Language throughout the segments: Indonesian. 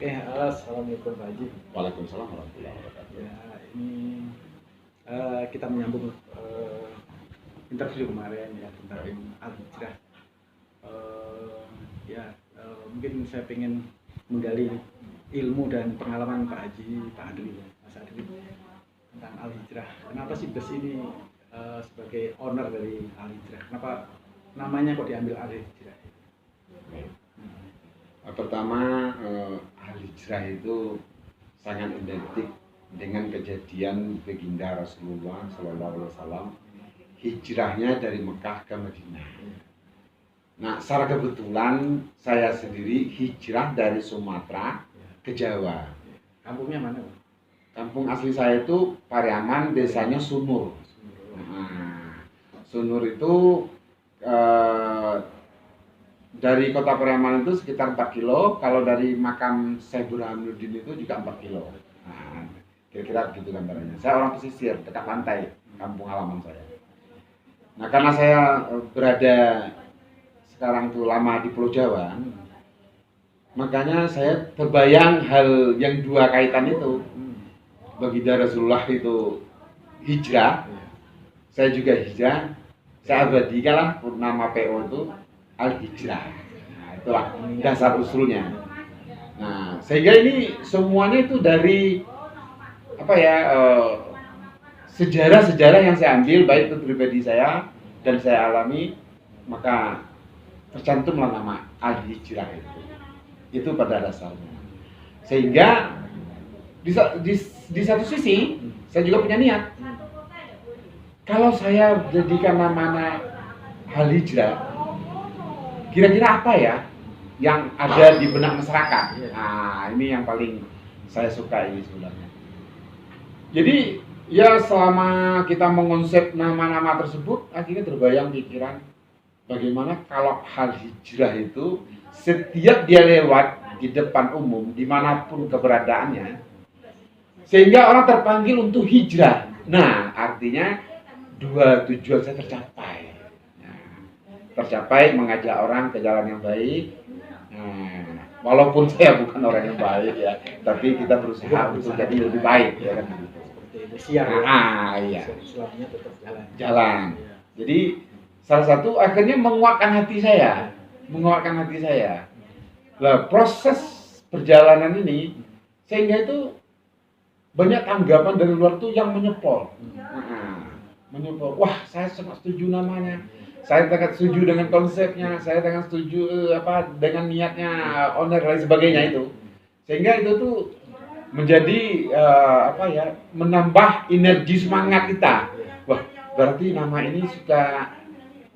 Oke, halo, assalamualaikum Pak Haji. Waalaikumsalam warahmatullahi wabarakatuh. Ya, ini kita menyambung interview kemarin ya tentang Baik. al-hijrah. Ya, mungkin saya pengen menggali ilmu dan pengalaman Pak Haji, Pak Adli, ya, Mas Adli tentang al-hijrah. Kenapa sih bus ini sebagai owner dari al-hijrah? Kenapa namanya kok diambil al-hijrah? Baik. Pertama, al-hijrah itu sangat identik dengan kejadian baginda Rasulullah SAW hijrahnya dari Mekah ke Madinah. Nah, secara kebetulan saya sendiri hijrah dari Sumatera ke Jawa. Kampungnya mana, Pak? Kampung asli saya itu Pariaman, desanya Sunur. Nah, Sunur itu eh, dari kota Pariaman itu sekitar 4 kilo, kalau dari makam Syekh Burhanuddin itu juga 4 kilo. Nah, kira-kira begitu gambarannya. Saya orang pesisir, dekat pantai, kampung halaman saya. Nah, karena saya berada sekarang tuh lama di Pulau Jawa, makanya saya terbayang hal yang dua kaitan itu. Baginda Rasulullah itu hijrah, saya juga hijrah, saya abadikan lah nama PO itu al-hijrah. Nah, itulah dasar usulnya. Nah, sehingga ini semuanya itu dari apa ya, sejarah-sejarah yang saya ambil baik itu pribadi saya dan saya alami, maka tercantumlah nama al-hijrah itu pada dasarnya. Sehingga di satu sisi saya juga punya niat, kalau saya jadikan namanya al-hijrah, kira-kira apa ya yang ada di benak masyarakat. Nah, ini yang paling saya suka ini sebenarnya. Jadi ya selama kita mengonsep nama-nama tersebut, akhirnya terbayang pikiran bagaimana kalau hal hijrah itu setiap dia lewat di depan umum dimanapun keberadaannya, sehingga orang terpanggil untuk hijrah. Nah, artinya dua tujuan saya tercapai. Tercapai mengajak orang ke jalan yang baik. Nah, walaupun saya bukan orang yang baik ya, tapi kita berusaha untuk jadi lebih baik ya kan. Iya. Islamnya tetap Jalan. Jadi salah satu akhirnya menguatkan hati saya, Nah, proses perjalanan ini sehingga itu banyak tanggapan dari luar tuh yang menyepol. Menyepol. Wah, saya sangat setuju namanya. Saya sangat setuju dengan konsepnya, saya sangat setuju dengan niatnya owner dan lain sebagainya itu. Sehingga itu tuh menjadi menambah energi semangat kita. Wah, berarti nama ini suka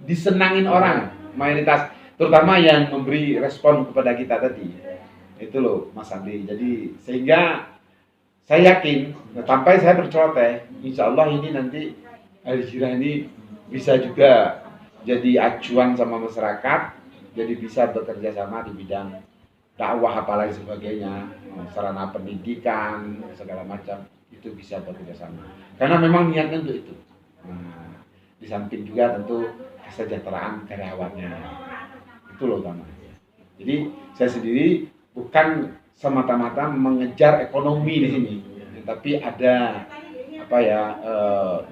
disenangin orang mayoritas, terutama yang memberi respon kepada kita tadi. Itu loh Mas Andi. Jadi sehingga saya yakin, sampai saya berceloteh, insya Allah ini nanti al-hijrah ini bisa juga jadi acuan sama masyarakat, jadi bisa bekerja sama di bidang dakwah apalagi sebagainya, sarana pendidikan segala macam itu bisa bekerja sama. Karena memang niatnya untuk itu. Nah, di samping juga tentu kesejahteraan karyawannya, itu loh utama. Jadi saya sendiri bukan semata-mata mengejar ekonomi di sini, tapi ada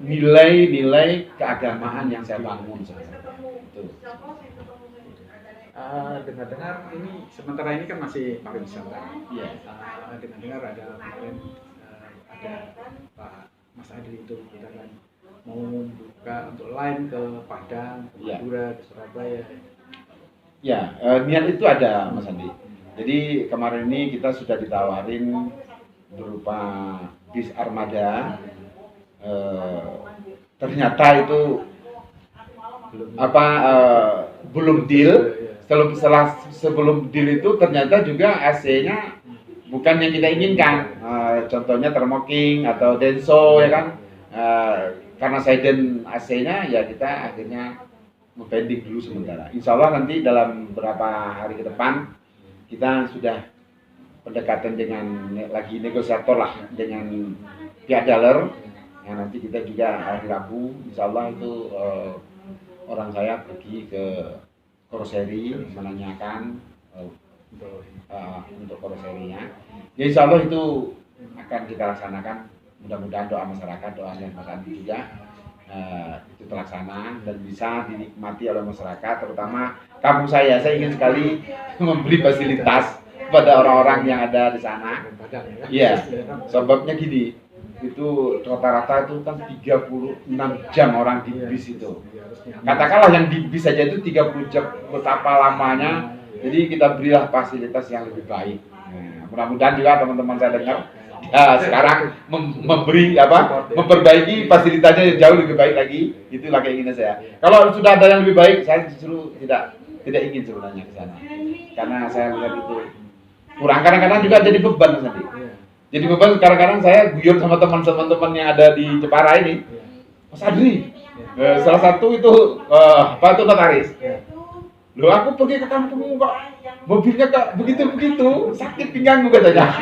nilai-nilai keagamaan yang saya bangun sebenarnya. Dengar-dengar ini sementara ini kan masih pariwisata. Iya. Dengar-dengar ada kemarin ada Pak Mas Adli itu kita kan mau buka untuk line ke Padang, ke Madura, ke Surabaya. Ya, niat itu ada Mas Andi. Jadi kemarin ini kita sudah ditawarin berupa bis armada. Ternyata itu belum deal. Sebelum deal itu ternyata juga AC-nya bukan yang kita inginkan. Contohnya Thermo King atau Denso ya kan. Karena siden AC-nya ya kita akhirnya pending dulu sementara. Insya Allah nanti dalam beberapa hari ke depan kita sudah pendekatan dengan lagi negosiator lah dengan pihak dealer. Ya, nanti kita juga hari Rabu insya Allah itu orang saya pergi ke Koroseri menanyakan untuk koroserinya. Ya insya Allah itu akan kita laksanakan. Mudah-mudahan doa masyarakat, doa yang masyarakat juga itu terlaksana dan bisa dinikmati oleh masyarakat, terutama kampung saya. Saya ingin sekali memberi fasilitas pada orang-orang yang ada di sana. Iya, sebabnya gini, itu rata-rata itu kan 36 jam orang di bis itu. Katakanlah yang di bis saja itu 30 jam, betapa lamanya. Jadi kita berilah fasilitas yang lebih baik. Nah, mudah-mudahan juga teman-teman saya dengar sekarang memperbaiki fasilitasnya jauh lebih baik lagi. Itulah keinginan saya. Kalau sudah ada yang lebih baik, saya justru tidak ingin sebenarnya ke sana, karena saya melihat itu kurang. Kadang-kadang juga jadi beban nanti. Jadi beban kadang-kadang saya guyon sama teman-teman yang ada di Jepara ini. Mas Adri, salah satu itu notaris. Loh, aku pergi ke kampung kok mobilnya kok begitu sakit pinggangku katanya.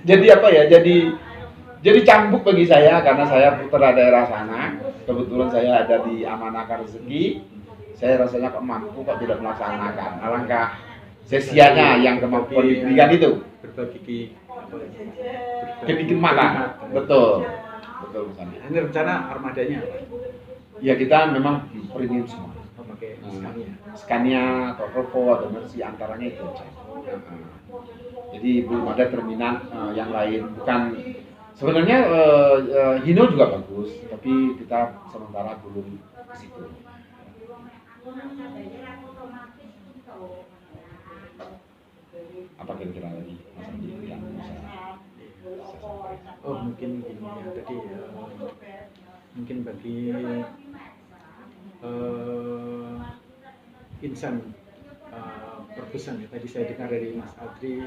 Jadi apa ya? Jadi cambuk bagi saya karena saya putra daerah sana. Kebetulan saya ada di amanahkan rezeki. Saya rasanya kok mampu kok tidak melaksanakan. Alangkah sia-sianya yang kemampuan diberikan itu. Berbagi Kebikin mata. Betul misalnya. Ini rencana armadanya apa? Ya kita memang beringin semua. Pakai Scania atau Volvo atau Mercy, antaranya itu aja. Jadi belum ada terminal yang lain. Bukan sebenarnya Hino juga bagus, tapi kita sementara belum ke situ. Apa kira-kira lagi Mas Andi yang bisa mungkin gini ya, tadi mungkin bagi insan perpesan ya, tadi saya dengar dari Mas Adri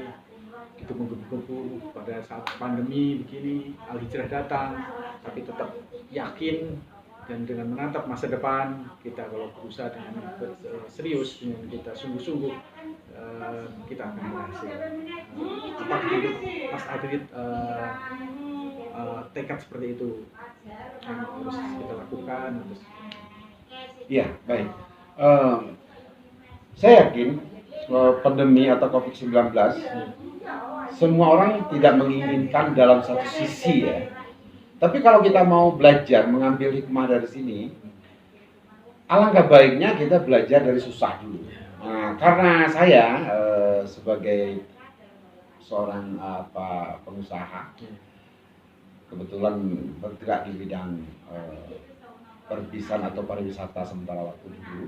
gitu, menggebu-gebu pada saat pandemi begini, Al-Hijrah datang, tapi tetap yakin dan dengan menatap masa depan. Kita kalau berusaha dengan serius, dengan kita sungguh-sungguh, kita akan berhasil. Apa itu Mas Adri tekad seperti itu yang harus kita lakukan? Iya, baik. Saya yakin pandemi atau COVID-19 semua orang tidak menginginkan dalam satu sisi ya. Tapi kalau kita mau belajar mengambil hikmah dari sini, alangkah baiknya kita belajar dari susah dulu. Nah, karena saya sebagai seorang pengusaha, kebetulan bergerak di bidang perbisan atau pariwisata sementara waktu dulu,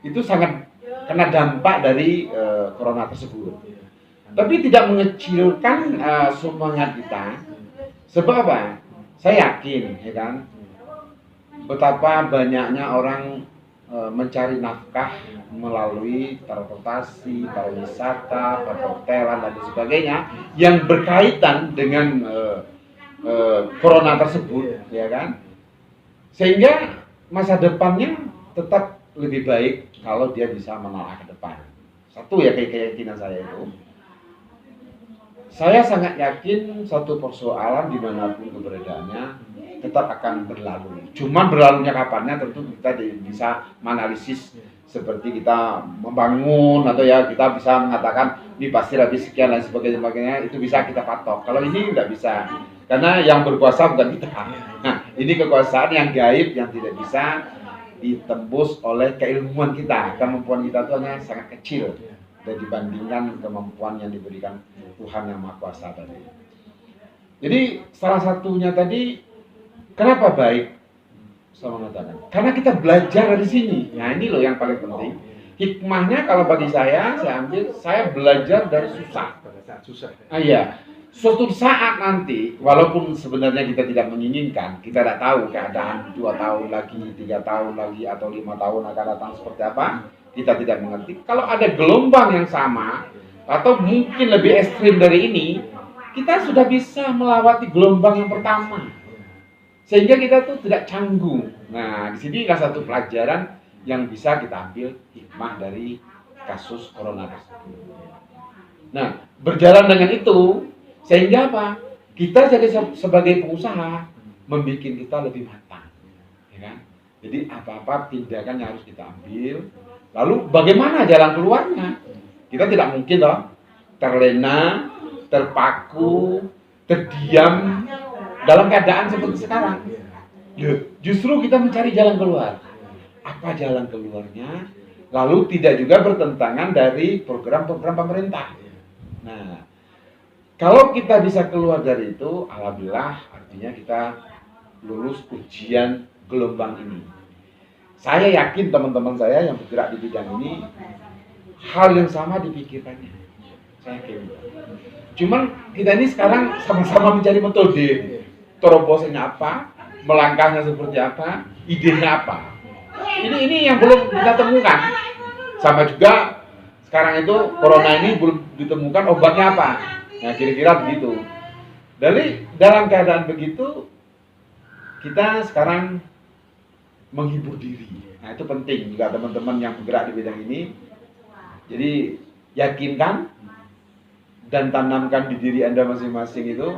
itu sangat kena dampak dari corona tersebut. Tapi tidak mengecilkan semangat kita. Sebab apa? Saya yakin, ya kan, betapa banyaknya orang mencari nafkah melalui transportasi, pariwisata, perhotelan dan sebagainya yang berkaitan dengan corona tersebut, ya kan? Sehingga masa depannya tetap lebih baik kalau dia bisa menolak ke depan. Satu ya, keyakinan saya itu. Saya sangat yakin satu persoalan dimanapun keberadaannya tetap akan berlalu. Cuman berlalunya kapannya tentu kita bisa menganalisis, seperti kita membangun atau ya kita bisa mengatakan ini pasti habis sekian dan sebagainya, itu bisa kita patok. Kalau ini nggak bisa, karena yang berkuasa bukan kita. Nah, ini kekuasaan yang gaib yang tidak bisa ditembus oleh keilmuan kita. Kemampuan kita itu hanya sangat kecil dan dibandingkan kemampuan yang diberikan Tuhan yang Maha Kuasa tadi. Jadi salah satunya tadi, kenapa baik? Saya mengatakan, karena kita belajar dari sini. Nah ini loh yang paling penting. Hikmahnya kalau bagi saya ambil, saya belajar dari susah. Pada saat susah. Iya. Suatu saat nanti, walaupun sebenarnya kita tidak menginginkan, kita tidak tahu keadaan 2 tahun lagi, 3 tahun lagi, atau 5 tahun akan datang seperti apa, kita tidak mengerti. Kalau ada gelombang yang sama, atau mungkin lebih ekstrim dari ini, kita sudah bisa melewati gelombang yang pertama. Sehingga kita tuh tidak canggung. Nah, di sini salah satu pelajaran yang bisa kita ambil hikmah dari kasus corona tersebut. Nah, berjalan dengan itu, sehingga apa? Kita jadi sebagai pengusaha membuat kita lebih matang, ya kan? Jadi apa-apa tindakan yang harus kita ambil. Lalu bagaimana jalan keluarnya? Kita tidak mungkin loh terlena, terpaku, terdiam dalam keadaan seperti sekarang. Justru kita mencari jalan keluar. Apa jalan keluarnya? Lalu tidak juga bertentangan dari program-program pemerintah. Nah, kalau kita bisa keluar dari itu, alhamdulillah, artinya kita lulus ujian gelombang ini. Saya yakin teman-teman saya yang bergerak di bidang ini hal yang sama dipikirkannya. Saya yakin. Cuman kita ini sekarang sama-sama mencari metode. Terobosannya apa? Melangkahnya seperti apa? Idenya apa? Ini yang belum kita temukan. Sama juga sekarang itu corona ini belum ditemukan obatnya apa. Nah, kira-kira begitu. Dari dalam keadaan begitu, kita sekarang menghibur diri. Nah, itu penting juga teman-teman yang bergerak di bidang ini. Jadi, yakinkan dan tanamkan di diri Anda masing-masing itu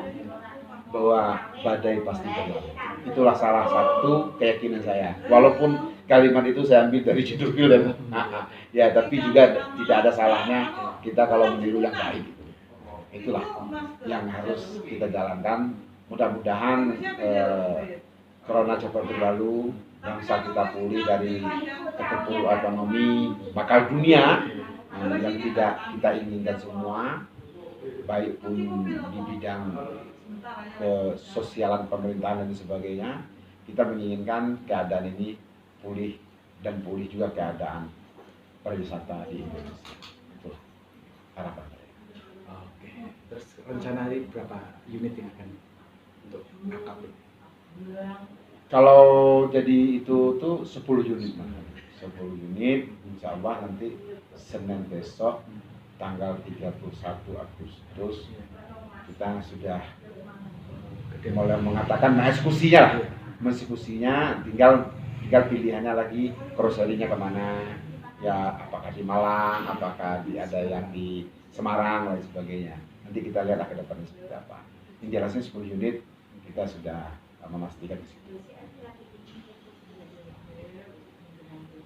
bahwa badai pasti berlalu. Itulah salah satu keyakinan saya. Walaupun kalimat itu saya ambil dari judul film. Ya, tapi juga tidak ada salahnya kita kalau meniru yang baik. Itulah yang harus kita jalankan. Mudah-mudahan corona cepat berlalu, bangsa kita pulih dari keterpuruk ekonomi, bakal dunia yang tidak kita inginkan semua, baik pun di bidang kesosialan pemerintahan dan sebagainya. Kita menginginkan keadaan ini pulih dan pulih juga keadaan pariwisata di Indonesia. Itu harapan saya. Oke. Terus rencana hari berapa unit yang akan untuk akap ini? Kalau jadi itu tuh 10 unit, 10 unit, insya Allah nanti Senin besok tanggal 31 Agustus kita sudah mulai mengatakan eksekusinya tinggal pilihannya lagi cross-selling-nya kemana, ya apakah di Malang, apakah ada yang di Semarang dan sebagainya. Nanti kita lihatlah ke depannya seperti apa. Yang jelasnya 10 unit kita sudah memastikan di situ.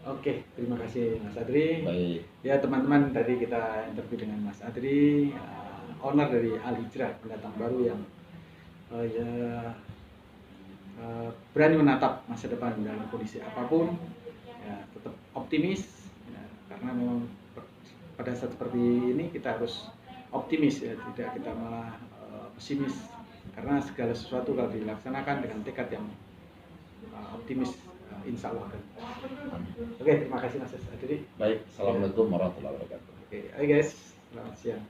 Oke, terima kasih Mas Adri. Baik. Ya teman-teman, tadi kita interview dengan Mas Adri, owner dari Al Hijrah, pendatang baru yang berani menatap masa depan dalam kondisi apapun, ya, tetap optimis, ya, karena memang pada saat seperti ini kita harus optimis, ya, tidak kita malah pesimis, karena segala sesuatu kalau dilaksanakan dengan tekad yang optimis, insya Allah. Oke, terima kasih Mas Adri. Baik, assalamualaikum warahmatullahi wabarakatuh. Oke, hai guys, selamat siang.